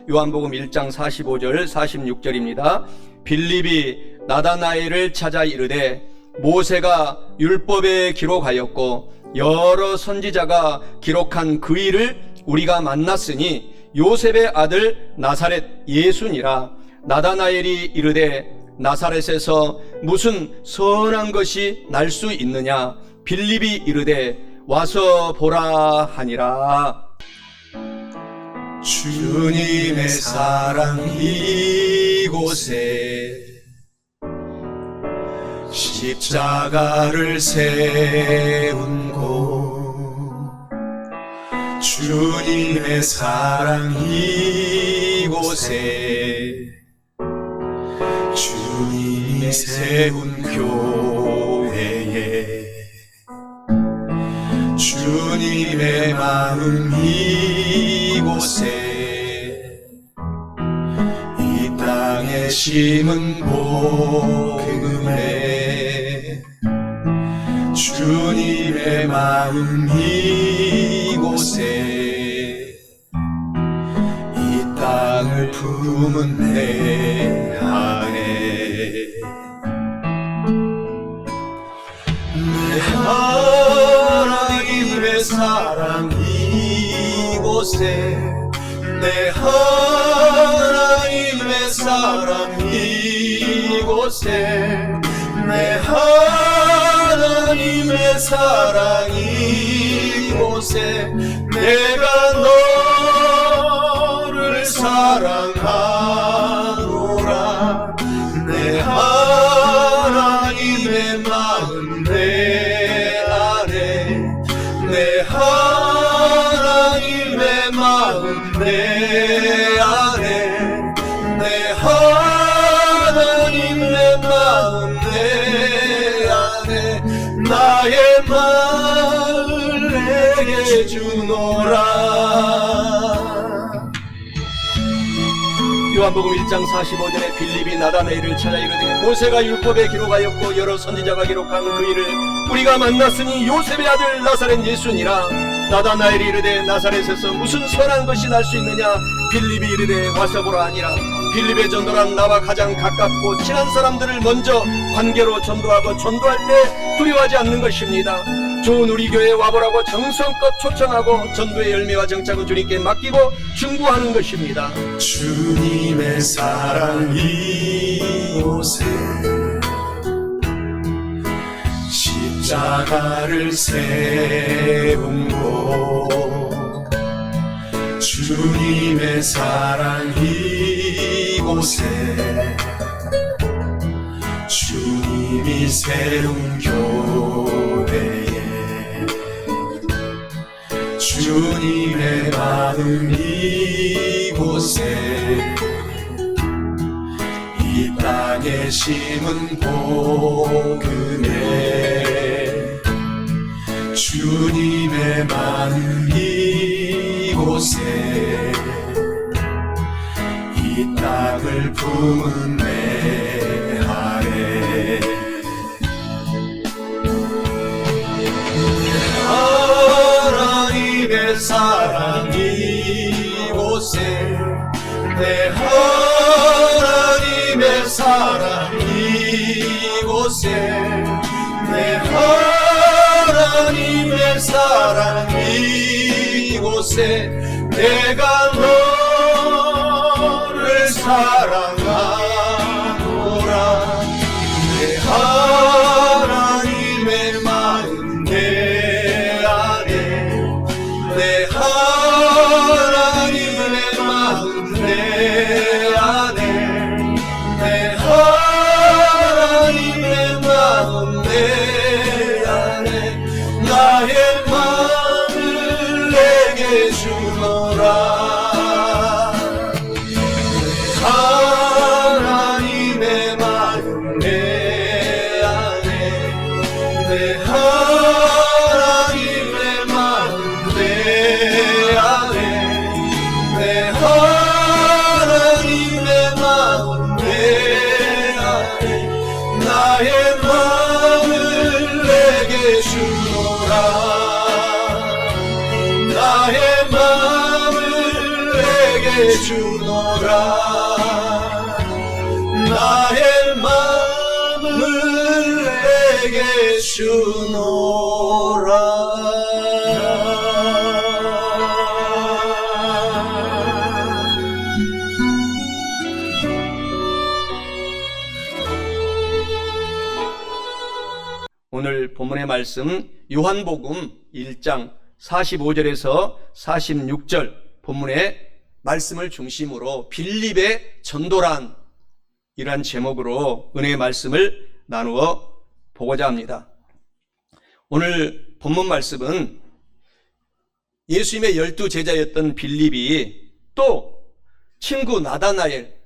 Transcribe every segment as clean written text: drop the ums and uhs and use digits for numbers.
요한복음 1장 45절 46절입니다. 빌립이 나다나엘을 찾아 이르되 모세가 율법에 기록하였고 여러 선지자가 기록한 그 일을 우리가 만났으니 요셉의 아들 나사렛 예수니라. 나다나엘이 이르되 나사렛에서 무슨 선한 것이 날 수 있느냐? 빌립이 이르되 와서 보라 하니라. 주님의 사랑 이곳에 십자가를 세운 곳, 주님의 사랑 이곳에 주님이 세운 교회에 주님의 마음 이곳에 이 땅에 심은 복음에 주님의 마음 이곳에 이 땅을 품은 내 안에 내 하나님의 사랑 이곳에 내 하나님의 사랑 이곳에 내 하나님의 사랑 이곳에 내가 너를 사랑하노라. 내 하나님의 마음 내 안에 내 하나님의 마음 내 안에 내 하나님의 마음 내 안에 나의 마음을 내게 주노라. 요한복음 1장 45절에 빌립이 나다나엘을 찾아 이르되 모세가 율법에 기록하였고 여러 선지자가 기록한 그 일을 우리가 만났으니 요셉의 아들 나사렛 예수니라. 나다나엘이 이르되 나사렛에서 무슨 선한 것이 날 수 있느냐? 빌립이 이르되 와서 보라 하니라. 빌립의 전도란 나와 가장 가깝고 친한 사람들을 먼저 관계로 전도하고 전도할 때 두려워하지 않는 것입니다. 좋은 우리 교회에 와보라고 정성껏 초청하고 전도의 열매와 정착은 주님께 맡기고 중보하는 것입니다. 주님의 사랑 이곳에 십자가를 세운 곳, 주님의 사랑 이곳에 주님이 세운 교회에 주님의 마음 이곳에 이 땅에 심은 복음에 주님의 마음 이곳에 이 땅을 품은 내 안에 하나님의 사랑 이곳에 내 하나님의 사랑 이곳에 내 하나님의 사랑 이곳에 내가 너를 사랑하노라. 내 하나님의 마음 내 안에 내 하나님의 마음 내 안에 내 하나님의 마음 내 안에 나의 마음을 내게 주노라. 하나님의 마음 내 안에 내 하나님의 마음 내 안에 내 하나님의 마음 내 안에 나의 마음을 내게 주노라. 나의 마음을 내게 주노라 나의 마음을 내게 주노라. 오늘 본문의 말씀 요한복음 1장 45절에서 46절 본문의 말씀을 중심으로 빌립의 전도란 이란 제목으로 은혜의 말씀을 나누어 보고자 합니다. 오늘 본문 말씀은 예수님의 12제자였던 빌립이 또 친구 나다나엘,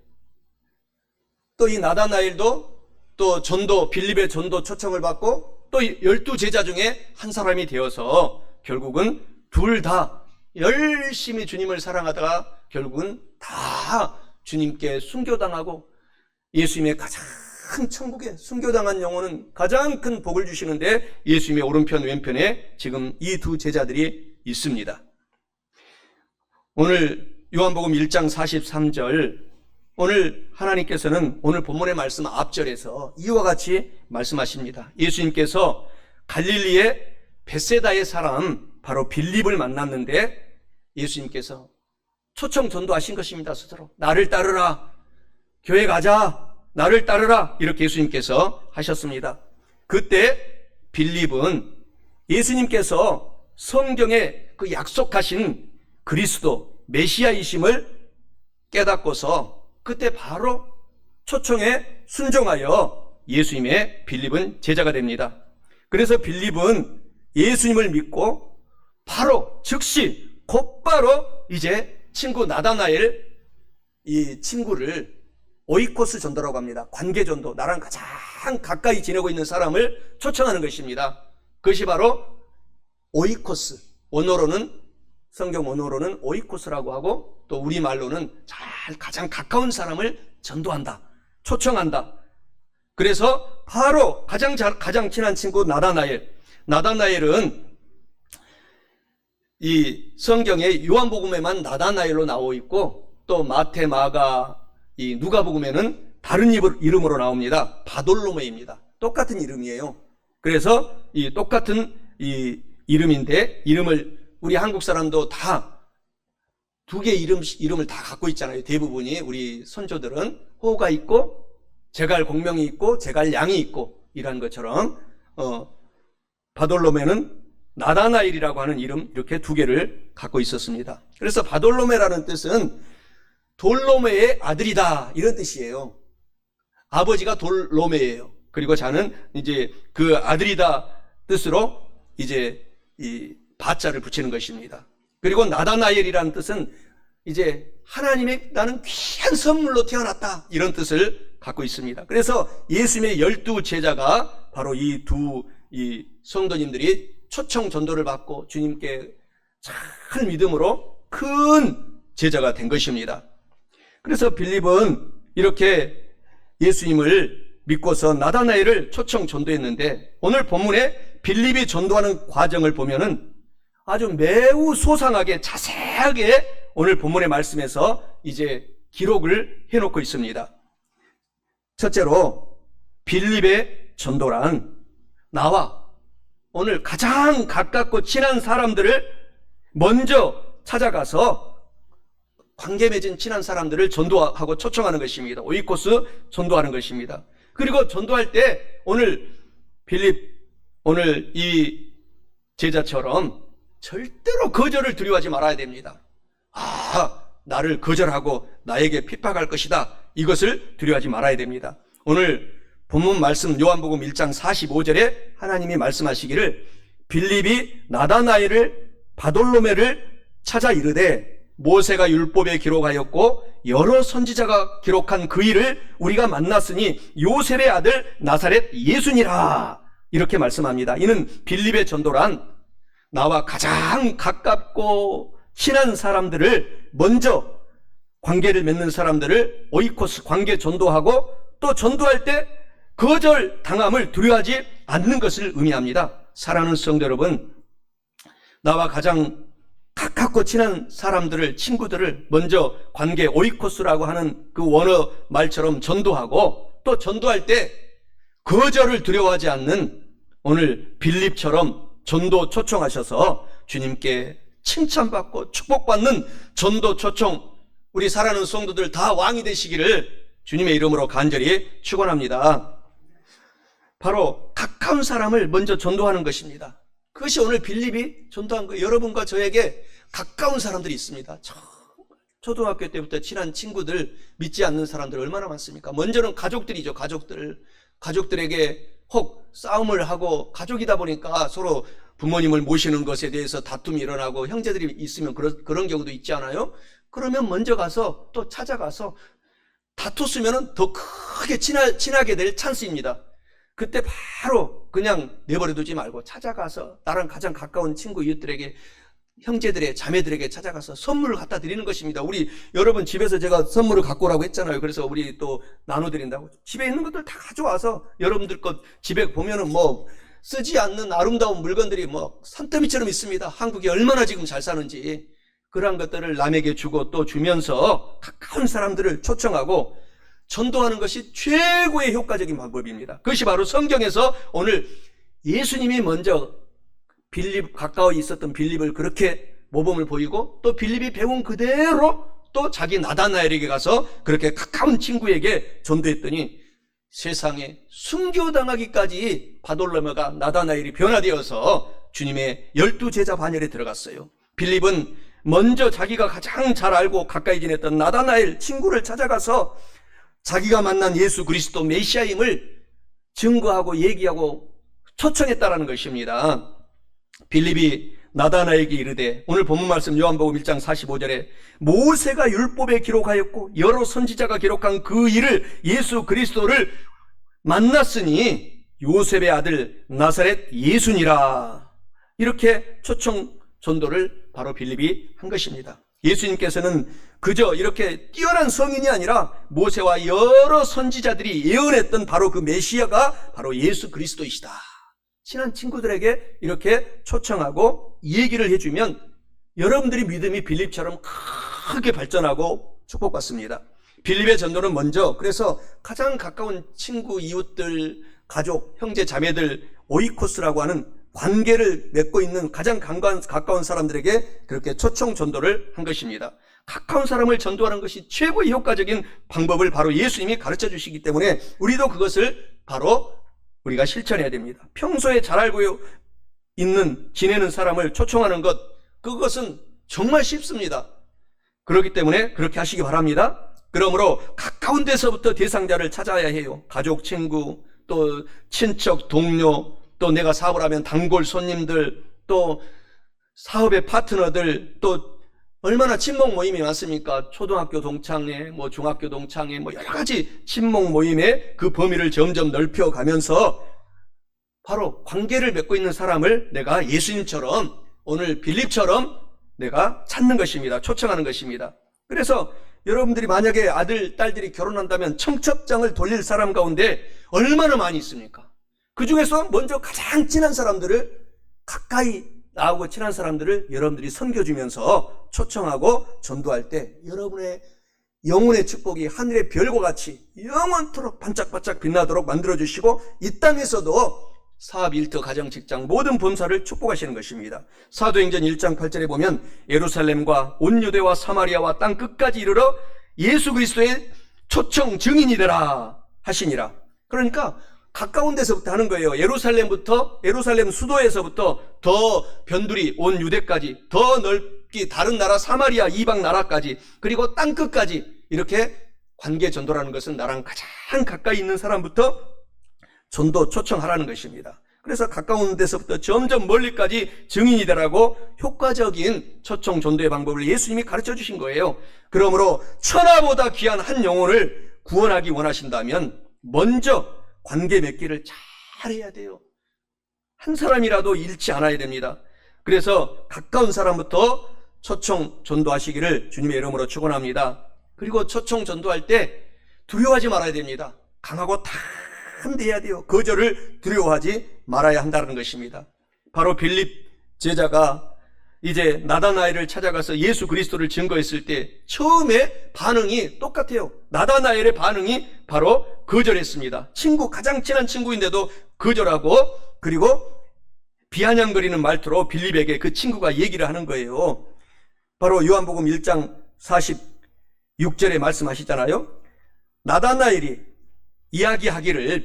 또 이 나다나엘도 또 전도, 빌립의 전도 초청을 받고 또 12제자 중에 한 사람이 되어서 결국은 둘 다 열심히 주님을 사랑하다가 결국은 다 주님께 순교당하고 예수님의 가장 천국에 순교당한 영혼은 가장 큰 복을 주시는데 예수님의 오른편 왼편에 지금 이 두 제자들이 있습니다. 오늘 요한복음 1장 43절 오늘 하나님께서는 오늘 본문의 말씀 앞절에서 이와 같이 말씀하십니다. 예수님께서 갈릴리의 벳세다의 사람 바로 빌립을 만났는데 예수님께서 초청 전도하신 것입니다. 스스로 나를 따르라, 교회 가자, 나를 따르라 이렇게 예수님께서 하셨습니다. 그때 빌립은 예수님께서 성경에 그 약속하신 그리스도 메시아이심을 깨닫고서 그때 바로 초청에 순종하여 예수님의 빌립은 제자가 됩니다. 그래서 빌립은 예수님을 믿고 바로 즉시 곧바로 이제 친구 나다나엘 이 친구를 오이코스 전도라고 합니다. 관계 전도, 나랑 가장 가까이 지내고 있는 사람을 초청하는 것입니다. 그것이 바로 오이코스, 원어로는 성경 원어로는 오이코스라고 하고 또 우리말로는 가장 가까운 사람을 전도한다, 초청한다. 그래서 바로 가장 친한 친구 나다나엘은 이 성경에 요한복음에만 나다나엘로 나오고 있고 또 마태, 마가, 이 누가복음에는 다른 이름으로 나옵니다. 바돌로메입니다. 똑같은 이름이에요. 그래서 이 똑같은 이 이름인데 이름을 우리 한국 사람도 다 두 개의 이름을 다 갖고 있잖아요. 대부분이 우리 선조들은 호가 있고 제갈 공명이 있고 제갈 양이 있고 이런 것처럼 바돌로메는 나다나엘이라고 하는 이름 이렇게 두 개를 갖고 있었습니다. 그래서 바돌로메라는 뜻은 돌로메의 아들이다 이런 뜻이에요. 아버지가 돌로메예요. 그리고 자는 이제 그 아들이다 뜻으로 이제 이 바자를 붙이는 것입니다. 그리고 나다나엘이라는 뜻은 이제 하나님의 나는 귀한 선물로 태어났다 이런 뜻을 갖고 있습니다. 그래서 예수님의 12제자가 바로 이 두 성도님들이 초청 전도를 받고 주님께 잘 믿음으로 큰 제자가 된 것입니다. 그래서 빌립은 이렇게 예수님을 믿고서 나다나엘을 초청 전도했는데 오늘 본문에 빌립이 전도하는 과정을 보면은 아주 매우 소상하게 자세하게 오늘 본문의 말씀에서 이제 기록을 해놓고 있습니다. 첫째로 빌립의 전도란 나와 오늘 가장 가깝고 친한 사람들을 먼저 찾아가서 관계 맺은 친한 사람들을 전도하고 초청하는 것입니다. 오이코스 전도하는 것입니다. 그리고 전도할 때 오늘 빌립 오늘 이 제자처럼 절대로 거절을 두려워하지 말아야 됩니다. 나를 거절하고 나에게 핍박할 것이다. 이것을 두려워하지 말아야 됩니다. 오늘 본문 말씀 요한복음 1장 45절에 하나님이 말씀하시기를 빌립이 나다나엘을 바돌로메를 찾아 이르되 모세가 율법에 기록하였고 여러 선지자가 기록한 그 일을 우리가 만났으니 요셉의 아들 나사렛 예수니라 이렇게 말씀합니다. 이는 빌립의 전도란 나와 가장 가깝고 친한 사람들을 먼저 관계를 맺는 사람들을 오이코스 관계 전도하고 또 전도할 때 거절 당함을 두려워하지 않는 것을 의미합니다. 사랑하는 성도 여러분, 나와 가장 가깝고 친한 사람들을, 친구들을 먼저 관계 오이코스라고 하는 그 원어 말처럼 전도하고, 또 전도할 때 거절을 두려워하지 않는 오늘 빌립처럼 전도 초청하셔서 주님께 칭찬받고 축복받는 전도 초청, 우리 사랑하는 성도들 다 왕이 되시기를 주님의 이름으로 간절히 축원합니다. 바로 가까운 사람을 먼저 전도하는 것입니다. 그것이 오늘 빌립이 전도한 거예요. 여러분과 저에게 가까운 사람들이 있습니다. 초등학교 때부터 친한 친구들, 믿지 않는 사람들 얼마나 많습니까? 먼저는 가족들이죠. 가족들에게 혹 싸움을 하고, 가족이다 보니까 서로 부모님을 모시는 것에 대해서 다툼이 일어나고, 형제들이 있으면 그런 경우도 있지 않아요? 그러면 먼저 가서 또 찾아가서 다퉜으면 더 크게 친하게 될 찬스입니다. 그때 바로 그냥 내버려 두지 말고 찾아가서 나랑 가장 가까운 친구, 이웃들에게, 형제들의 자매들에게 찾아가서 선물을 갖다 드리는 것입니다. 우리 여러분 집에서 제가 선물을 갖고 오라고 했잖아요. 그래서 우리 또 나눠드린다고. 집에 있는 것들 다 가져와서 여러분들 것 집에 보면은 뭐 쓰지 않는 아름다운 물건들이 뭐 산더미처럼 있습니다. 한국이 얼마나 지금 잘 사는지. 그러한 것들을 남에게 주고 또 주면서 가까운 사람들을 초청하고 전도하는 것이 최고의 효과적인 방법입니다. 그것이 바로 성경에서 오늘 예수님이 먼저 가까워 있었던 빌립을 그렇게 모범을 보이고, 또 빌립이 배운 그대로 또 자기 나다나엘에게 가서 그렇게 가까운 친구에게 전도했더니 세상에 순교당하기까지 바돌로메가 나다나엘이 변화되어서 주님의 12제자 반열에 들어갔어요. 빌립은 먼저 자기가 가장 잘 알고 가까이 지냈던 나다나엘 친구를 찾아가서 자기가 만난 예수 그리스도 메시아임을 증거하고 얘기하고 초청했다라는 것입니다. 빌립이 나다나엘에게 이르되, 오늘 본문 말씀 요한복음 1장 45절에 모세가 율법에 기록하였고 여러 선지자가 기록한 그 일을, 예수 그리스도를 만났으니 요셉의 아들 나사렛 예수니라, 이렇게 초청 전도를 바로 빌립이 한 것입니다. 예수님께서는 그저 이렇게 뛰어난 성인이 아니라 모세와 여러 선지자들이 예언했던 바로 그 메시아가 바로 예수 그리스도이시다. 친한 친구들에게 이렇게 초청하고 얘기를 해주면 여러분들이 믿음이 빌립처럼 크게 발전하고 축복받습니다. 빌립의 전도는 먼저, 그래서 가장 가까운 친구, 이웃들, 가족, 형제, 자매들, 오이코스라고 하는 관계를 맺고 있는 가장 가까운 사람들에게 그렇게 초청 전도를 한 것입니다. 가까운 사람을 전도하는 것이 최고의 효과적인 방법을 바로 예수님이 가르쳐 주시기 때문에 우리도 그것을 바로 우리가 실천해야 됩니다. 평소에 잘 알고 지내는 사람을 초청하는 것, 그것은 정말 쉽습니다. 그렇기 때문에 그렇게 하시기 바랍니다. 그러므로 가까운 데서부터 대상자를 찾아야 해요. 가족, 친구, 또 친척, 동료, 또 내가 사업을 하면 단골 손님들, 또 사업의 파트너들, 또 얼마나 친목 모임이 많습니까? 초등학교 동창회, 뭐 중학교 동창회, 뭐 여러 가지 친목 모임의 그 범위를 점점 넓혀가면서 바로 관계를 맺고 있는 사람을 내가 예수님처럼, 오늘 빌립처럼 내가 찾는 것입니다. 초청하는 것입니다. 그래서 여러분들이 만약에 아들, 딸들이 결혼한다면 청첩장을 돌릴 사람 가운데 얼마나 많이 있습니까? 그 중에서 먼저 가장 친한 사람들을, 가까이 나오고 친한 사람들을 여러분들이 섬겨주면서 초청하고 전도할 때 여러분의 영혼의 축복이 하늘의 별과 같이 영원토록 반짝반짝 빛나도록 만들어주시고, 이 땅에서도 사업, 일터, 가정, 직장 모든 범사를 축복하시는 것입니다. 사도행전 1장 8절에 보면 예루살렘과 온 유대와 사마리아와 땅 끝까지 이르러 예수 그리스도의 초청 증인이 되라 하시니라. 그러니까 가까운 데서부터 하는 거예요. 예루살렘 수도에서부터 더 변두리 온 유대까지, 더 넓기 다른 나라 사마리아 이방 나라까지, 그리고 땅 끝까지 이렇게 관계 전도라는 것은 나랑 가장 가까이 있는 사람부터 전도 초청하라는 것입니다. 그래서 가까운 데서부터 점점 멀리까지 증인이 되라고 효과적인 초청 전도의 방법을 예수님이 가르쳐 주신 거예요. 그러므로 천하보다 귀한 한 영혼을 구원하기 원하신다면 먼저 관계 맺기를 잘 해야 돼요. 한 사람이라도 잃지 않아야 됩니다. 그래서 가까운 사람부터 초청 전도하시기를 주님의 이름으로 축원합니다. 그리고 초청 전도할 때 두려워하지 말아야 됩니다. 강하고 담대해야 돼요. 거절을 두려워하지 말아야 한다는 것입니다. 바로 빌립 제자가 이제 나다나엘을 찾아가서 예수 그리스도를 증거했을 때 처음에 반응이 똑같아요. 나다나엘의 반응이 바로 거절했습니다. 가장 친한 친구인데도 거절하고, 그리고 비아냥거리는 말투로 빌립에게 그 친구가 얘기를 하는 거예요. 바로 요한복음 1장 46절에 말씀하시잖아요. 나다나엘이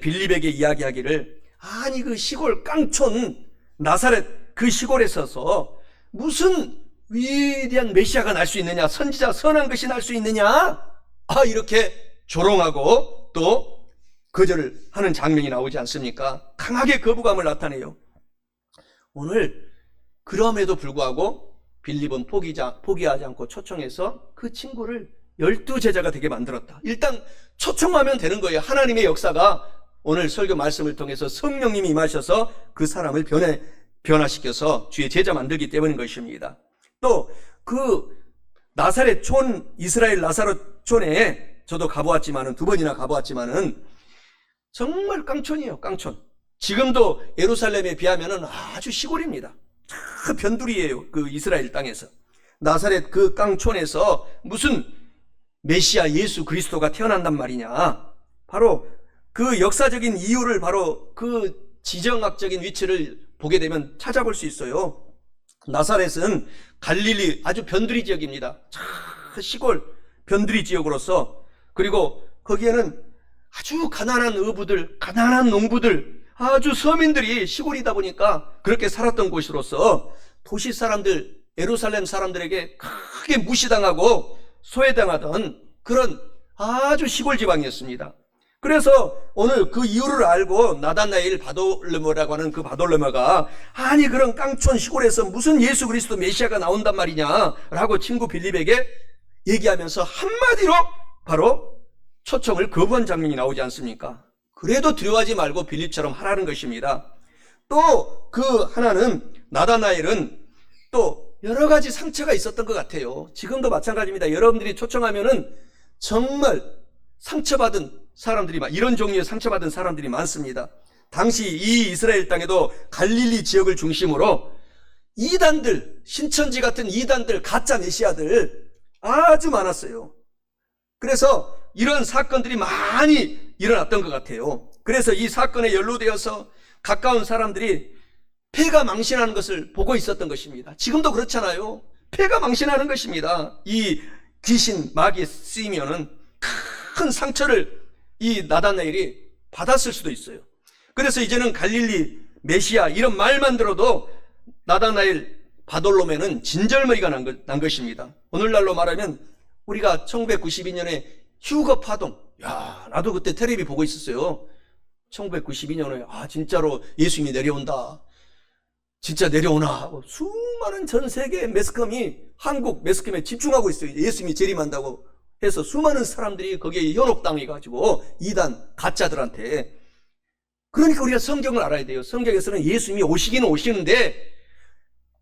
빌립에게 이야기하기를, 아니 그 시골 깡촌 나사렛 그 시골에 서서 무슨 위대한 메시아가 날 수 있느냐, 선지자 선한 것이 날 수 있느냐, 이렇게 조롱하고 또 거절을 하는 장면이 나오지 않습니까? 강하게 거부감을 나타내요. 오늘 그럼에도 불구하고 빌립은 포기하지 않고 초청해서 그 친구를 12제자가 되게 만들었다. 일단 초청하면 되는 거예요. 하나님의 역사가 오늘 설교 말씀을 통해서 성령님이 임하셔서 그 사람을 변화시켜서 주의 제자 만들기 때문인 것입니다. 또 그 나사렛 촌, 이스라엘 나사렛 촌에 저도 가보았지만은, 2번이나 가보았지만은 정말 깡촌이에요. 깡촌. 지금도 예루살렘에 비하면은 아주 시골입니다. 변두리예요. 그 이스라엘 땅에서. 나사렛 그 깡촌에서 무슨 메시아 예수 그리스도가 태어난단 말이냐. 바로 그 역사적인 이유를, 바로 그 지정학적인 위치를 보게 되면 찾아볼 수 있어요. 나사렛은 갈릴리 아주 변두리 지역입니다. 시골 변두리 지역으로서, 그리고 거기에는 아주 가난한 어부들, 가난한 농부들, 아주 서민들이 시골이다 보니까 그렇게 살았던 곳으로서 도시 사람들, 예루살렘 사람들에게 크게 무시당하고 소외당하던 그런 아주 시골 지방이었습니다. 그래서 오늘 그 이유를 알고 나다나엘 바돌로메라고 하는 그 바돌로메가, 아니 그런 깡촌 시골에서 무슨 예수 그리스도 메시아가 나온단 말이냐 라고 친구 빌립에게 얘기하면서 한마디로 바로 초청을 거부한 장면이 나오지 않습니까? 그래도 두려워하지 말고 빌립처럼 하라는 것입니다. 또 그 하나는, 나다나엘은 또 여러 가지 상처가 있었던 것 같아요. 지금도 마찬가지입니다. 여러분들이 초청하면은 정말 상처받은 사람들이, 이런 종류의 상처받은 사람들이 많습니다. 당시 이 이스라엘 땅에도 갈릴리 지역을 중심으로 이단들, 신천지 같은 이단들, 가짜 메시아들 아주 많았어요. 그래서 이런 사건들이 많이 일어났던 것 같아요. 그래서 이 사건에 연루되어서 가까운 사람들이 폐가 망신하는 것을 보고 있었던 것입니다. 지금도 그렇잖아요. 폐가 망신하는 것입니다. 이 귀신, 마귀에 쓰이면은 큰 상처를 이 나다나엘이 받았을 수도 있어요. 그래서 이제는 갈릴리 메시아 이런 말만 들어도 나다나엘 바돌로메는 진절머리가 난 것입니다. 오늘날로 말하면 우리가 1992년에 휴거 파동, 나도 그때 텔레비 보고 있었어요. 1992년에 진짜로 예수님이 내려온다, 진짜 내려오나 하고 수많은 전 세계 매스컴이 한국 매스컴에 집중하고 있어요. 예수님이 재림한다고 해서 수많은 사람들이 거기에 현혹당해가지고 이단 가짜들한테. 그러니까 우리가 성경을 알아야 돼요. 성경에서는 예수님이 오시기는 오시는데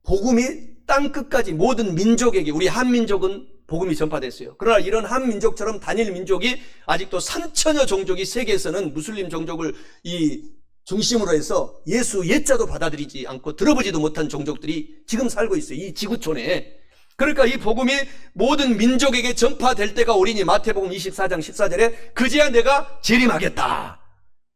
복음이 땅끝까지 모든 민족에게, 우리 한민족은 복음이 전파됐어요. 그러나 이런 한민족처럼 단일 민족이 아직도 3천여 종족이 세계에서는 무슬림 종족을 이 중심으로 해서 예수 옛자도 받아들이지 않고 들어보지도 못한 종족들이 지금 살고 있어요. 이 지구촌에. 그러니까 이 복음이 모든 민족에게 전파될 때가 오리니, 마태복음 24장 14절에 그제야 내가 재림하겠다.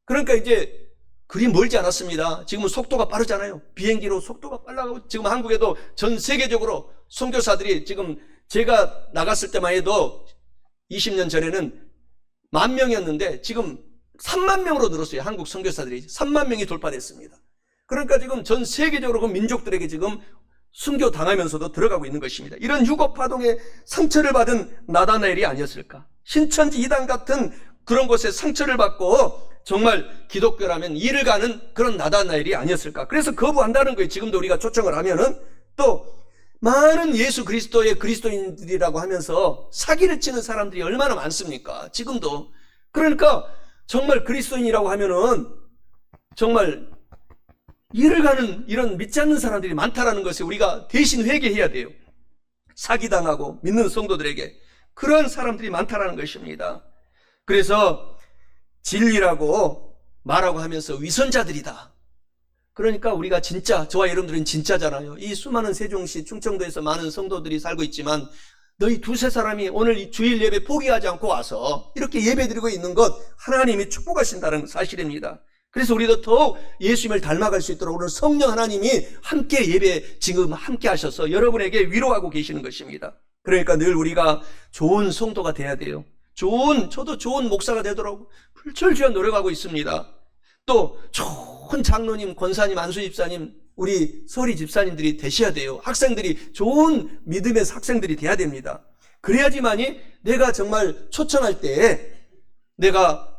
그러니까 이제 그리 멀지 않았습니다. 지금은 속도가 빠르잖아요. 비행기로 속도가 빨라가고, 지금 한국에도 전 세계적으로 선교사들이, 지금 제가 나갔을 때만 해도 20년 전에는 10,000명이었는데 지금 30,000명으로 늘었어요. 한국 선교사들이 30,000명이 돌파됐습니다. 그러니까 지금 전 세계적으로 그 민족들에게 지금 순교 당하면서도 들어가고 있는 것입니다. 이런 유고파동에 상처를 받은 나다나엘이 아니었을까? 신천지 이단 같은 그런 곳에 상처를 받고 정말 기독교라면 이를 가는 그런 나다나엘이 아니었을까? 그래서 거부한다는 거예요. 지금도 우리가 초청을 하면은. 또 많은 예수 그리스도의 그리스도인들이라고 하면서 사기를 치는 사람들이 얼마나 많습니까? 지금도. 그러니까 정말 그리스도인이라고 하면은 정말 이를 가는 이런 믿지 않는 사람들이 많다라는 것에 우리가 대신 회개해야 돼요. 사기당하고 믿는 성도들에게 그런 사람들이 많다라는 것입니다. 그래서 진리라고 말하고 하면서 위선자들이다, 그러니까 우리가 진짜, 저와 여러분들은 진짜잖아요. 이 수많은 세종시, 충청도에서 많은 성도들이 살고 있지만 너희 두세 사람이 오늘 이 주일 예배 포기하지 않고 와서 이렇게 예배 드리고 있는 것 하나님이 축복하신다는 사실입니다. 그래서 우리도 더욱 예수님을 닮아갈 수 있도록 오늘 성령 하나님이 함께 예배 지금 함께 하셔서 여러분에게 위로하고 계시는 것입니다. 그러니까 늘 우리가 좋은 성도가 돼야 돼요. 저도 좋은 목사가 되도록 불철주야 노력하고 있습니다. 또 좋은 장로님, 권사님, 안수 집사님, 우리 서리 집사님들이 되셔야 돼요. 학생들이 좋은 믿음의 학생들이 돼야 됩니다. 그래야지만이 내가 정말 초청할 때에 내가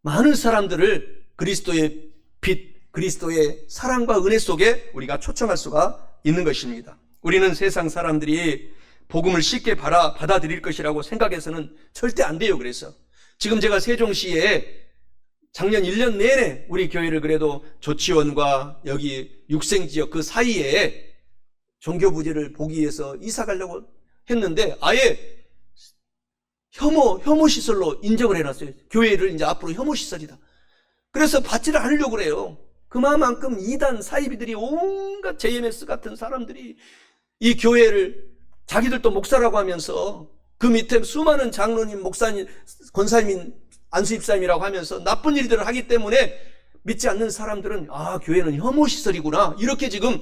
많은 사람들을 그리스도의 빛, 그리스도의 사랑과 은혜 속에 우리가 초청할 수가 있는 것입니다. 우리는 세상 사람들이 복음을 쉽게 받아들일 것이라고 생각해서는 절대 안 돼요. 그래서 지금 제가 세종시에 작년 1년 내내 우리 교회를 그래도 조치원과 여기 육생지역 그 사이에 종교부지를 보기 위해서 이사 가려고 했는데 아예 혐오 시설로 인정을 해놨어요. 교회를 이제 앞으로 혐오 시설이다. 그래서 받지를 않으려고 그래요. 그만큼 이단 사이비들이 온갖 JMS 같은 사람들이 이 교회를 자기들도 목사라고 하면서 그 밑에 수많은 장로님, 목사님, 권사님, 안수입사님이라고 하면서 나쁜 일들을 하기 때문에 믿지 않는 사람들은 교회는 혐오시설이구나 이렇게 지금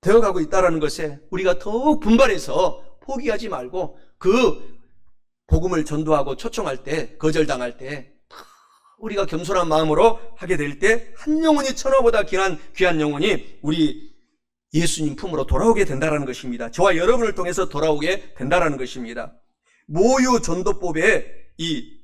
되어가고 있다는 것에 우리가 더욱 분발해서 포기하지 말고 그 복음을 전도하고 초청할 때, 거절당할 때 우리가 겸손한 마음으로 하게 될 때 한 영혼이 천하보다 귀한 영혼이 우리 예수님 품으로 돌아오게 된다는 것입니다. 저와 여러분을 통해서 돌아오게 된다는 것입니다. 모유 전도법에 이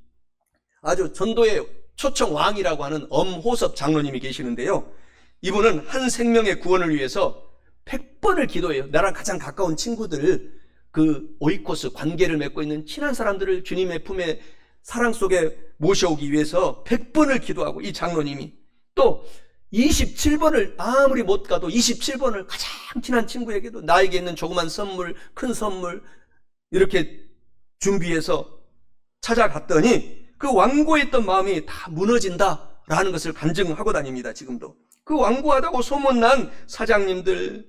아주 전도의 초청 왕이라고 하는 엄호섭 장로님이 계시는데요. 이분은 한 생명의 구원을 위해서 100번을 기도해요. 나랑 가장 가까운 친구들, 그 오이코스 관계를 맺고 있는 친한 사람들을 주님의 품에 사랑 속에 모셔오기 위해서 100번을 기도하고 이 장로님이 또 27번을 아무리 못 가도 27번을 가장 친한 친구에게도 나에게 있는 조그만 선물, 큰 선물 이렇게 준비해서 찾아갔더니 그 완고했던 마음이 다 무너진다라는 것을 간증하고 다닙니다. 지금도 그 완고하다고 소문난 사장님들,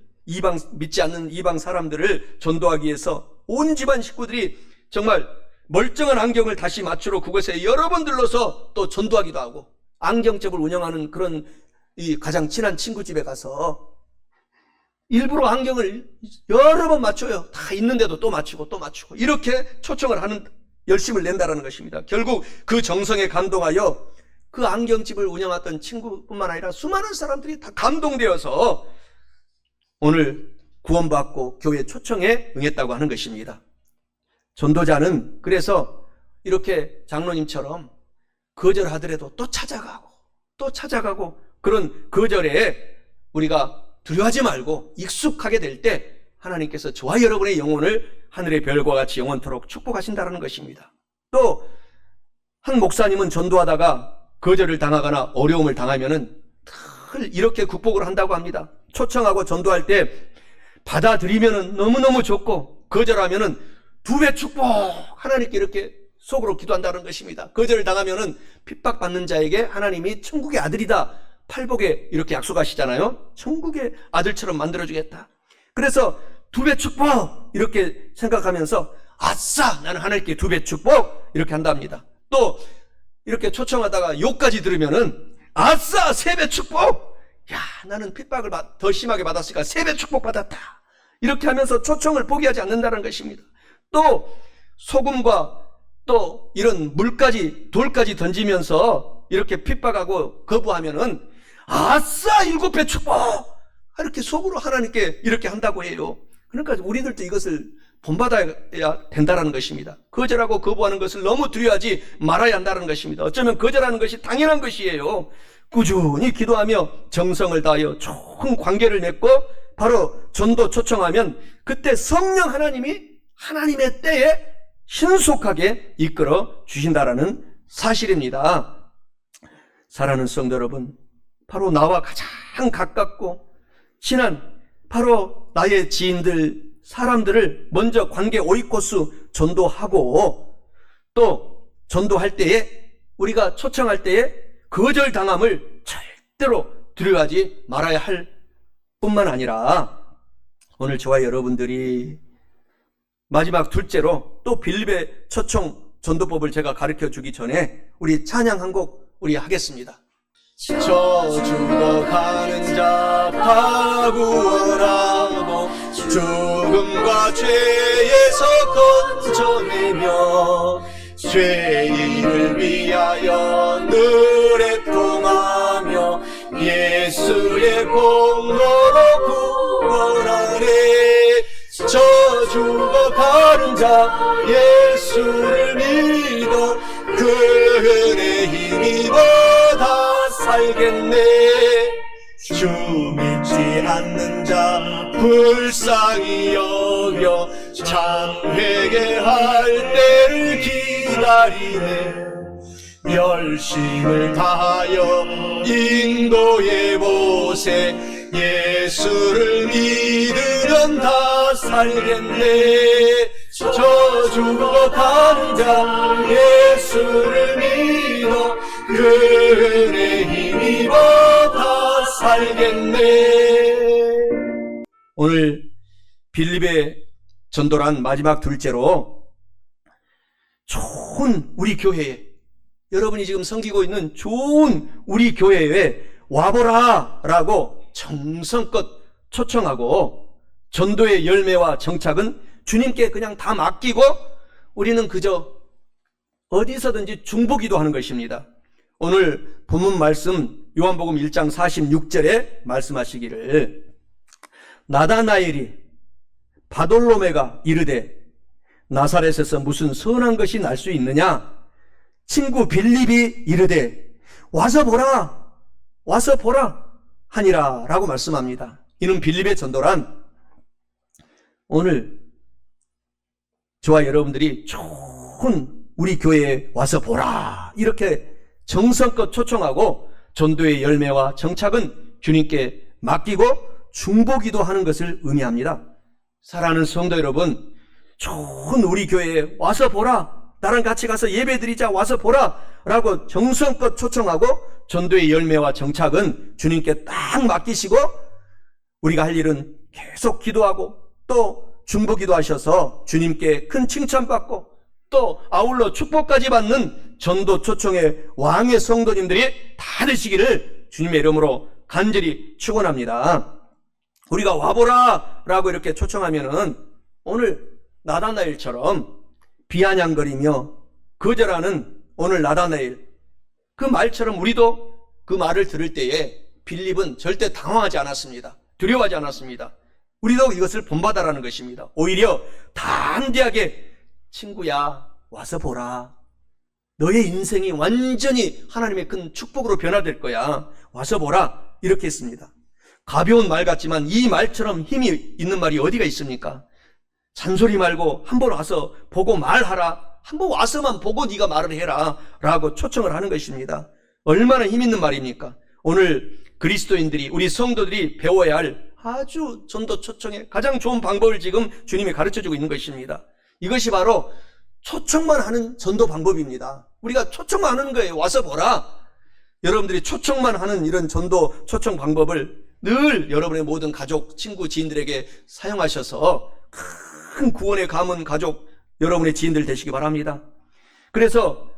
믿지 않는 이방 사람들을 전도하기 위해서 온 집안 식구들이 정말 멀쩡한 안경을 다시 맞추러 그곳에 여러 번 들러서 또 전도하기도 하고 안경집을 운영하는 그런 이 가장 친한 친구 집에 가서 일부러 안경을 여러 번 맞춰요. 다 있는데도 또 맞추고 또 맞추고 이렇게 초청을 하는 열심을 낸다라는 것입니다. 결국 그 정성에 감동하여 그 안경집을 운영했던 친구뿐만 아니라 수많은 사람들이 다 감동되어서 오늘 구원받고 교회 초청에 응했다고 하는 것입니다. 전도자는 그래서 이렇게 장로님처럼 거절하더라도 또 찾아가고 그런 거절에 우리가 두려워하지 말고 익숙하게 될 때 하나님께서 저와 여러분의 영혼을 하늘의 별과 같이 영원토록 축복하신다는 것입니다. 또 한 목사님은 전도하다가 거절을 당하거나 어려움을 당하면은 늘 이렇게 극복을 한다고 합니다. 초청하고 전도할 때 받아들이면은 너무너무 좋고 거절하면은 2배 축복 하나님께 이렇게 속으로 기도한다는 것입니다. 거절을 당하면은 핍박받는 자에게 하나님이 천국의 아들이다 팔복에 이렇게 약속하시잖아요. 천국의 아들처럼 만들어주겠다. 그래서 2배 축복 이렇게 생각하면서 아싸 나는 하나님께 2배 축복 이렇게 한답니다. 또 이렇게 초청하다가 욕까지 들으면은 아싸 3배 축복 야 나는 핍박을 더 심하게 받았으니까 3배 축복 받았다 이렇게 하면서 초청을 포기하지 않는다는 것입니다. 또 소금과 또 이런 돌까지 던지면서 이렇게 핍박하고 거부하면은 아싸 7배 축복 이렇게 속으로 하나님께 이렇게 한다고 해요. 그러니까 우리들도 이것을 본받아야 된다는 것입니다. 거절하고 거부하는 것을 너무 두려워하지 말아야 한다는 것입니다. 어쩌면 거절하는 것이 당연한 것이에요. 꾸준히 기도하며 정성을 다하여 좋은 관계를 맺고 바로 전도 초청하면 그때 성령 하나님이 하나님의 때에 신속하게 이끌어 주신다라는 사실입니다. 사랑하는 성도 여러분, 바로 나와 가장 가깝고 친한 바로 나의 지인들, 사람들을 먼저 관계 오이코스 전도하고 또 전도할 때에 우리가 초청할 때에 거절당함을 절대로 두려워하지 말아야 할 뿐만 아니라 오늘 저와 여러분들이 마지막 둘째로 또 빌립의 초청 전도법을 제가 가르쳐 주기 전에 우리 찬양 한 곡 우리 하겠습니다. 저 죽어가는 자 다 구원하고 죽음과 죄에서 건져내며 죄인을 위하여 늘 애통하며 예수의 공로로 구원하네. 저 죽어가는 자 예수를 믿어 그 은혜 힘입어 다 살겠네. 주 믿지 않는 자 불쌍히 여겨 참 회개할 때를 기다리네. 열심을 다하여 인도해 보세. 예수를 믿으면 다 살겠네. 저 죽어가는 자 예수를 믿어 그 은혜 힘입어 다 살겠네. 오늘 빌립의 전도란 마지막 둘째로 좋은 우리 교회에, 여러분이 지금 섬기고 있는 좋은 우리 교회에 와보라 라고 정성껏 초청하고 전도의 열매와 정착은 주님께 그냥 다 맡기고 우리는 그저 어디서든지 중보기도 하는 것입니다. 오늘 본문 말씀 요한복음 1장 46절에 말씀하시기를 나다나엘이 바돌로메가 이르되 나사렛에서 무슨 선한 것이 날 수 있느냐? 친구 빌립이 이르되 와서 보라 하니라 라고 말씀합니다. 이는 빌립의 전도란 오늘 저와 여러분들이 좋은 우리 교회에 와서 보라 이렇게 정성껏 초청하고 전도의 열매와 정착은 주님께 맡기고 중보기도 하는 것을 의미합니다. 사랑하는 성도 여러분, 좋은 우리 교회에 와서 보라, 나랑 같이 가서 예배드리자, 와서 보라 라고 정성껏 초청하고 전도의 열매와 정착은 주님께 딱 맡기시고 우리가 할 일은 계속 기도하고 또 중보기도 하셔서 주님께 큰 칭찬받고 또 아울러 축복까지 받는 전도 초청의 왕의 성도님들이 다 되시기를 주님의 이름으로 간절히 축원합니다. 우리가 와보라 라고 이렇게 초청하면은 오늘 나다나엘처럼 비아냥거리며 거절하는 오늘 나다나엘 그 말처럼 우리도 그 말을 들을 때에 빌립은 절대 당황하지 않았습니다. 두려워하지 않았습니다. 우리도 이것을 본받아라는 것입니다. 오히려 담대하게 친구야 와서 보라. 너의 인생이 완전히 하나님의 큰 축복으로 변화될 거야. 와서 보라. 이렇게 했습니다. 가벼운 말 같지만 이 말처럼 힘이 있는 말이 어디가 있습니까? 잔소리 말고 한번 와서 보고 말하라. 한번 와서만 보고 네가 말을 해라 라고 초청을 하는 것입니다. 얼마나 힘 있는 말입니까? 오늘 그리스도인들이 우리 성도들이 배워야 할 아주 전도 초청의 가장 좋은 방법을 지금 주님이 가르쳐주고 있는 것입니다. 이것이 바로 초청만 하는 전도 방법입니다. 우리가 초청만 하는 거예요. 와서 보라. 여러분들이 초청만 하는 이런 전도 초청 방법을 늘 여러분의 모든 가족, 친구, 지인들에게 사용하셔서 큰 구원의 가문 가족 여러분의 지인들 되시기 바랍니다. 그래서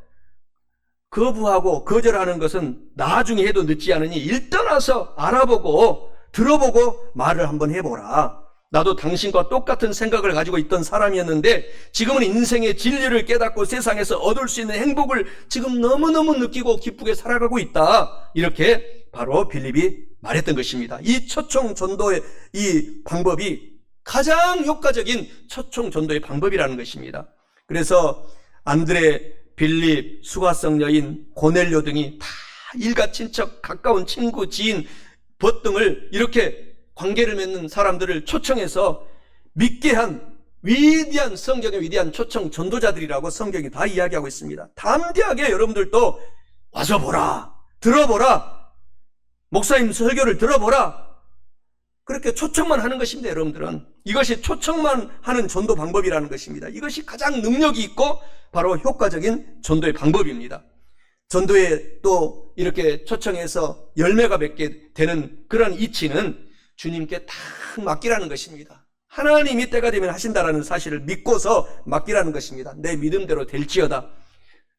거부하고 거절하는 것은 나중에 해도 늦지 않으니 일단 와서 알아보고 들어보고 말을 한번 해보라. 나도 당신과 똑같은 생각을 가지고 있던 사람이었는데 지금은 인생의 진리를 깨닫고 세상에서 얻을 수 있는 행복을 지금 너무너무 느끼고 기쁘게 살아가고 있다. 이렇게 바로 빌립이 말했던 것입니다. 이 초청 전도의 이 방법이 가장 효과적인 초청 전도의 방법이라는 것입니다. 그래서 안드레, 빌립, 수가성 여인, 고넬료 등이 다 일가 친척, 가까운 친구, 지인, 벗 등을 이렇게 관계를 맺는 사람들을 초청해서 믿게 한 위대한 성경의 위대한 초청 전도자들이라고 성경이 다 이야기하고 있습니다. 담대하게 여러분들도 와서 보라, 들어보라, 목사님 설교를 들어보라. 그렇게 초청만 하는 것입니다. 여러분들은 이것이 초청만 하는 전도 방법이라는 것입니다. 이것이 가장 능력이 있고 바로 효과적인 전도의 방법입니다. 전도의 또 이렇게 초청해서 열매가 맺게 되는 그런 이치는 주님께 다 맡기라는 것입니다. 하나님이 때가 되면 하신다라는 사실을 믿고서 맡기라는 것입니다. 내 믿음대로 될지어다.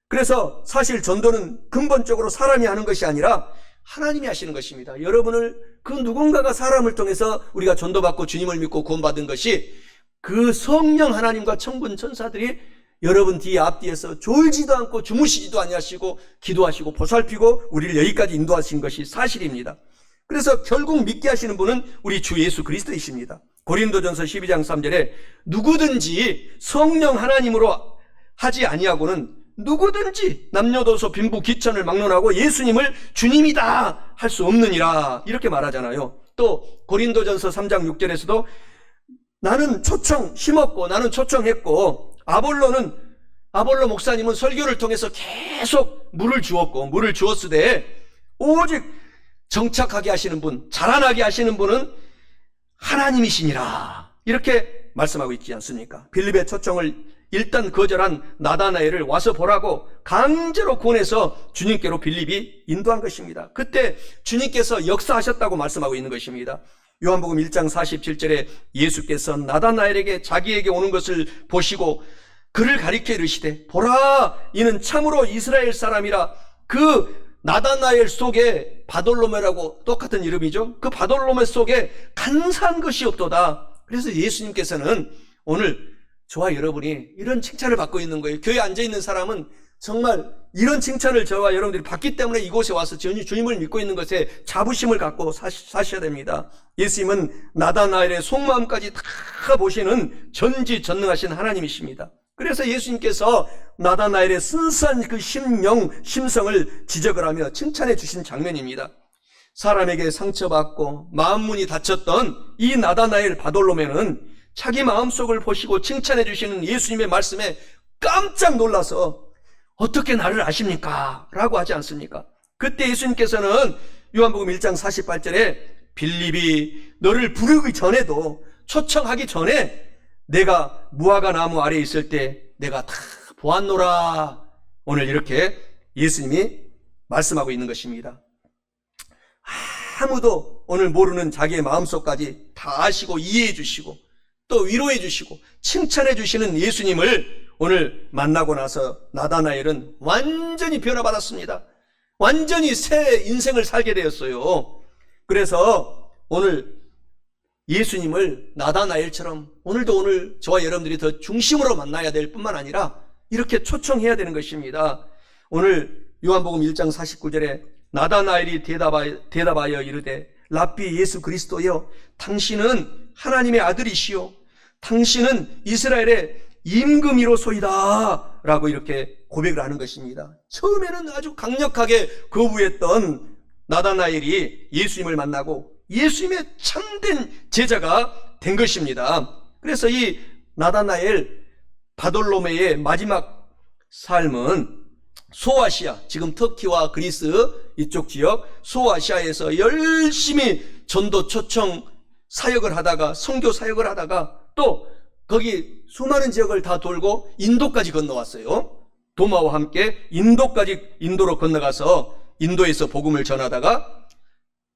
그래서 사실 전도는 근본적으로 사람이 하는 것이 아니라 하나님이 하시는 것입니다. 여러분을 그 누군가가 사람을 통해서 우리가 전도받고 주님을 믿고 구원받은 것이 그 성령 하나님과 천군 천사들이 여러분 뒤에 앞뒤에서 졸지도 않고 주무시지도 아니하시고 기도하시고 보살피고 우리를 여기까지 인도하신 것이 사실입니다. 그래서 결국 믿게 하시는 분은 우리 주 예수 그리스도이십니다. 고린도전서 12장 3절에 누구든지 성령 하나님으로 하지 아니하고는 누구든지 남녀노소 빈부 귀천을 막론하고 예수님을 주님이다 할 수 없느니라 이렇게 말하잖아요. 또 고린도전서 3장 6절에서도 나는 초청 심었고 나는 초청했고 아볼로 목사님은 설교를 통해서 계속 물을 주었으되 오직 정착하게 하시는 분, 자라나게 하시는 분은 하나님이시니라 이렇게 말씀하고 있지 않습니까? 빌립의 초청을 일단 거절한 나다나엘을 와서 보라고 강제로 권해서 주님께로 빌립이 인도한 것입니다. 그때 주님께서 역사하셨다고 말씀하고 있는 것입니다. 요한복음 1장 47절에 예수께서 나다나엘에게 자기에게 오는 것을 보시고 그를 가리켜 이르시되 보라 이는 참으로 이스라엘 사람이라. 그 나다나엘 속에 바돌로메라고 똑같은 이름이죠. 그 바돌로메 속에 간사한 것이 없도다. 그래서 예수님께서는 오늘 저와 여러분이 이런 칭찬을 받고 있는 거예요. 교회에 앉아있는 사람은 정말 이런 칭찬을 저와 여러분들이 받기 때문에 이곳에 와서 주님을 믿고 있는 것에 자부심을 갖고 사셔야 됩니다. 예수님은 나다나엘의 속마음까지 다 보시는 전지전능하신 하나님이십니다. 그래서 예수님께서 나다나엘의 순수한 그 심성을 지적을 하며 칭찬해 주신 장면입니다. 사람에게 상처받고 마음문이 닫혔던 이 나다나엘 바돌로메는 자기 마음속을 보시고 칭찬해 주시는 예수님의 말씀에 깜짝 놀라서 어떻게 나를 아십니까? 라고 하지 않습니까? 그때 예수님께서는 요한복음 1장 48절에 빌립이 너를 부르기 전에도 초청하기 전에 내가 무화과 나무 아래에 있을 때 내가 다 보았노라. 오늘 이렇게 예수님이 말씀하고 있는 것입니다. 아무도 오늘 모르는 자기의 마음속까지 다 아시고 이해해 주시고 또 위로해 주시고 칭찬해 주시는 예수님을 오늘 만나고 나서 나다나엘은 완전히 변화받았습니다. 완전히 새 인생을 살게 되었어요. 그래서 오늘 예수님을 나다나엘처럼 오늘 저와 여러분들이 더 중심으로 만나야 될 뿐만 아니라 이렇게 초청해야 되는 것입니다. 오늘 요한복음 1장 49절에 나다나엘이 대답하여 이르되 랍비 예수 그리스도여 당신은 하나님의 아들이시요 당신은 이스라엘의 임금이로소이다 라고 이렇게 고백을 하는 것입니다. 처음에는 아주 강력하게 거부했던 나다나엘이 예수님을 만나고 예수님의 참된 제자가 된 것입니다. 그래서 이 나다나엘 바돌로메의 마지막 삶은 소아시아, 지금 터키와 그리스 이쪽 지역 소아시아에서 열심히 전도 초청 사역을 하다가 선교 사역을 하다가 또 거기 수많은 지역을 다 돌고 인도까지 건너왔어요. 도마와 함께 인도로 건너가서 인도에서 복음을 전하다가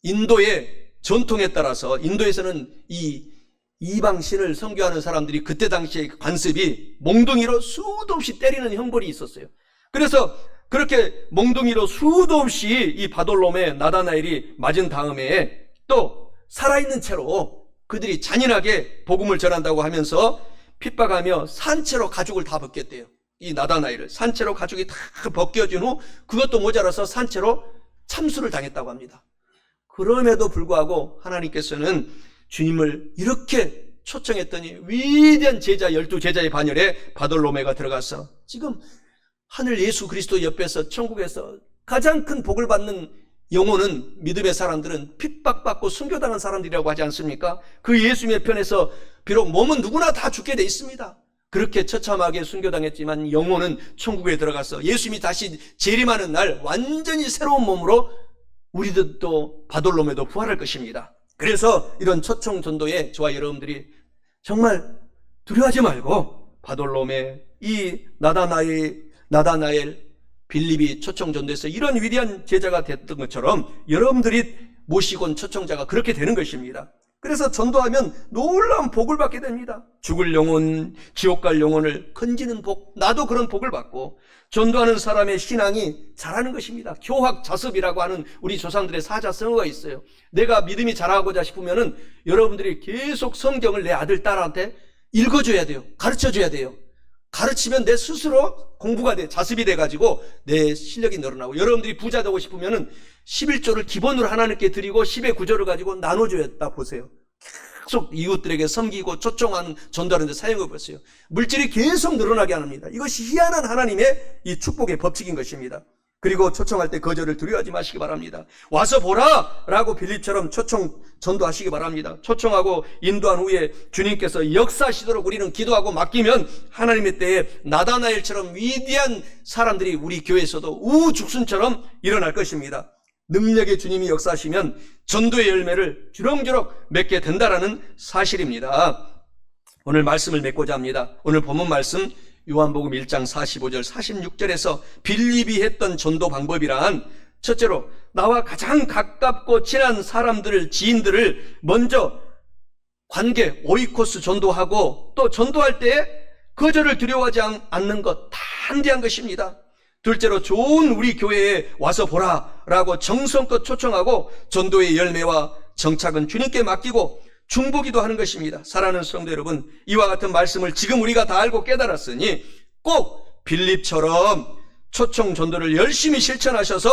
인도의 전통에 따라서 인도에서는 이 이방신을 선교하는 사람들이 그때 당시에 관습이 몽둥이로 수도 없이 때리는 형벌이 있었어요. 그래서 그렇게 몽둥이로 수도 없이 이 바돌롬의 나다나엘이 맞은 다음에 또 살아있는 채로 그들이 잔인하게 복음을 전한다고 하면서 핍박하며 산채로 가죽을 다 벗겼대요. 이 나다나엘을 산채로 가죽이 다 벗겨진 후 그것도 모자라서 산채로 참수를 당했다고 합니다. 그럼에도 불구하고 하나님께서는 주님을 이렇게 초청했더니 위대한 제자 12제자의 반열에 바돌로메가 들어가서 지금 하늘 예수 그리스도 옆에서 천국에서 가장 큰 복을 받는 영혼은 믿음의 사람들은 핍박받고 순교당한 사람들이라고 하지 않습니까? 그 예수님의 편에서 비록 몸은 누구나 다 죽게 돼 있습니다. 그렇게 처참하게 순교당했지만 영혼은 천국에 들어가서 예수님이 다시 재림하는 날 완전히 새로운 몸으로 우리들도 바돌로메도 부활할 것입니다. 그래서 이런 초청 전도에 저와 여러분들이 정말 두려워하지 말고 바돌로메, 이 나다나엘 빌립이 초청전도에서 이런 위대한 제자가 됐던 것처럼 여러분들이 모시고 온 초청자가 그렇게 되는 것입니다. 그래서 전도하면 놀라운 복을 받게 됩니다. 죽을 영혼, 지옥 갈 영혼을 건지는 복, 나도 그런 복을 받고 전도하는 사람의 신앙이 자라는 것입니다. 교학자습이라고 하는 우리 조상들의 사자성어가 있어요. 내가 믿음이 자라고자 싶으면은 여러분들이 계속 성경을 내 아들, 딸한테 읽어줘야 돼요. 가르쳐줘야 돼요. 가르치면 내 스스로 공부가 돼, 자습이 돼가지고 내 실력이 늘어나고, 여러분들이 부자 되고 싶으면은 11조를 기본으로 하나님께 드리고 10의 9조를 가지고 나눠줘야 보세요. 계속 이웃들에게 섬기고 초청한 전도하는 데 사용해 보세요. 물질이 계속 늘어나게 합니다. 이것이 희한한 하나님의 이 축복의 법칙인 것입니다. 그리고 초청할 때 거절을 두려워하지 마시기 바랍니다. 와서 보라! 라고 빌립처럼 초청 전도하시기 바랍니다. 초청하고 인도한 후에 주님께서 역사하시도록 우리는 기도하고 맡기면 하나님의 때에 나다나엘처럼 위대한 사람들이 우리 교회에서도 우죽순처럼 일어날 것입니다. 능력의 주님이 역사하시면 전도의 열매를 주렁주렁 맺게 된다라는 사실입니다. 오늘 말씀을 맺고자 합니다. 오늘 본문 말씀 요한복음 1장 45절 46절에서 빌립이 했던 전도 방법이란, 첫째로 나와 가장 가깝고 친한 사람들을, 지인들을 먼저 관계, 오이코스 전도하고, 또 전도할 때 거절을 두려워하지 않는 것, 담대한 것입니다. 둘째로 좋은 우리 교회에 와서 보라 라고 정성껏 초청하고 전도의 열매와 정착은 주님께 맡기고 중보기도 하는 것입니다. 사랑하는 성도 여러분, 이와 같은 말씀을 지금 우리가 다 알고 깨달았으니 꼭 빌립처럼 초청 전도를 열심히 실천하셔서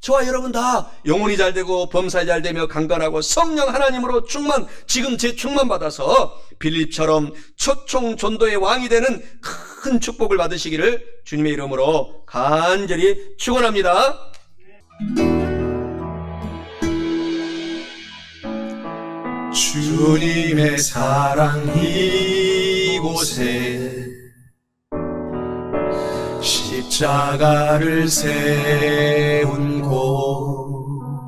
저와 여러분 다 영혼이 잘되고 범사에 잘되며 강건하고 성령 하나님으로 충만, 지금 제 충만 받아서 빌립처럼 초청 전도의 왕이 되는 큰 축복을 받으시기를 주님의 이름으로 간절히 축원합니다. 주님의 사랑 이곳에 십자가를 세운 곳,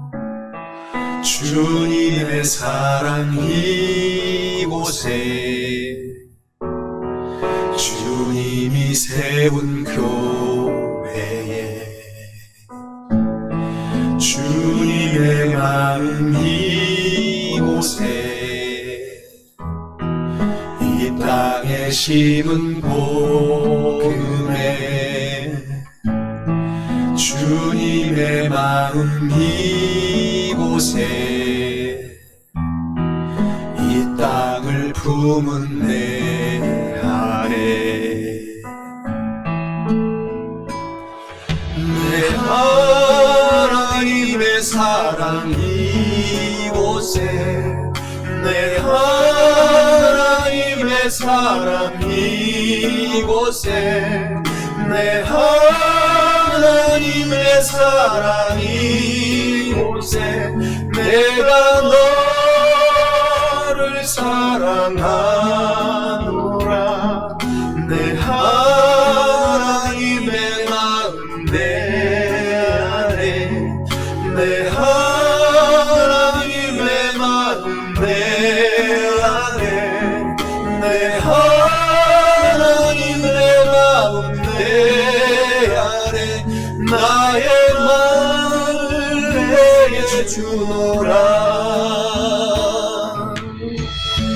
주님의 사랑 이곳에 주님이 세운 교회에 주님의 마음 이곳에 이 땅에 심은 복음에 주님의 마음 이곳에 이 땅을 품은 내 안에 내 하나님의 사랑 이곳에 내 하나님의 사랑 이곳에 내 하나님의 사랑 이곳에 내가 너를 사랑하노라 내 하나님의 마음 내 안에 내 하나님의 마음 내 안에 내 하나님의 마음 내 안에 나의 마음을 내게 주노라.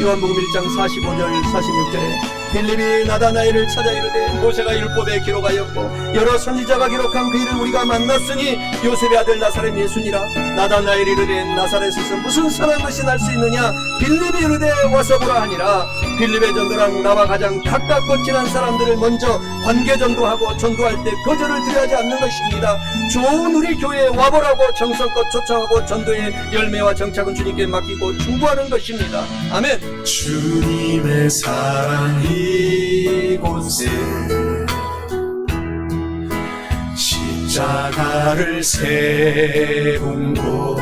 요한복음 1장 45절 46절에 빌립이 나다나엘을 찾아 이르되 모세가 율법에 기록하였고 여러 선지자가 기록한 그 일을 우리가 만났으니 요셉의 아들 나사렛 예수니라. 나다나엘이 이르되 나사렛에서 무슨 선한 것이 날 수 있느냐. 빌립이 이르되 와서 보라 하니라. 빌립의 전도란 나와 가장 가깝고 친한 사람들을 먼저 관계 전도하고 전도할 때 거절을 두려워하지 않는 것입니다. 좋은 우리 교회에 와보라고 정성껏 초청하고 전도의 열매와 정착은 주님께 맡기고 중보하는 것입니다. 아멘. 주님의 사랑 이곳에 십자가를 세운 곳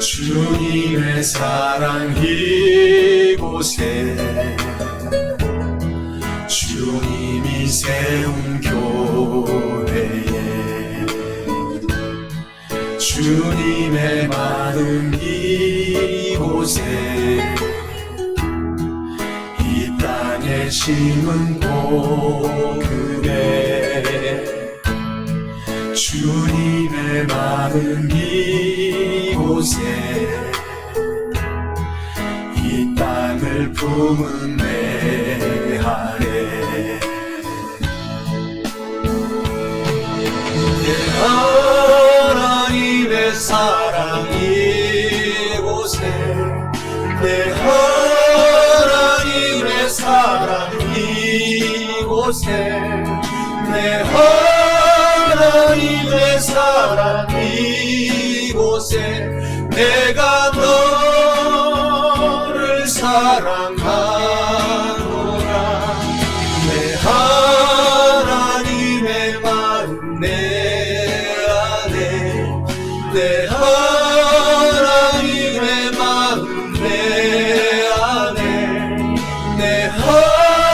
주님의 사랑 이곳에 주님이 세운 교회에 주님의 마음 이곳에 이 땅에 심은 복음에 주님의 많은 이곳에 이 땅을 품은 내 아래 하나님의 사랑 이곳에 내 하나님의 사랑 이곳에 내 하나님의 사랑 이곳에 내가 너를 사랑하노라 내 하나님의 마음 내 안에 내 하나님의 마음 내 안에 내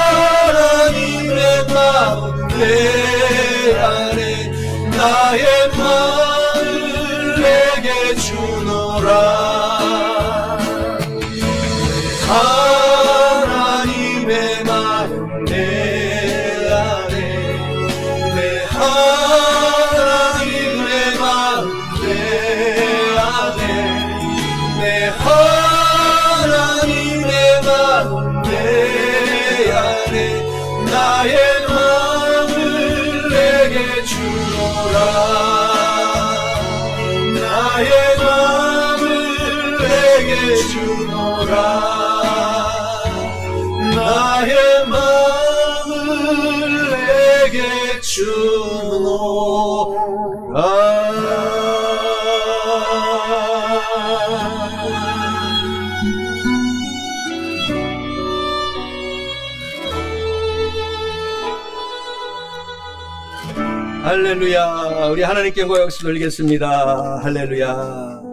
하나님의 마음 내 안에 나의 마음을 내게 주노라 하나님의 마음 내 안에 내 하나님의 마음 내 안에 내 하나님의 마음 내 안에 나의 마음을 내게 주노라 나의 마음을 내게 주노라 나의 마음을 내게 주노라 할렐루야 우리 하나님께 영광 돌리겠습니다 할렐루야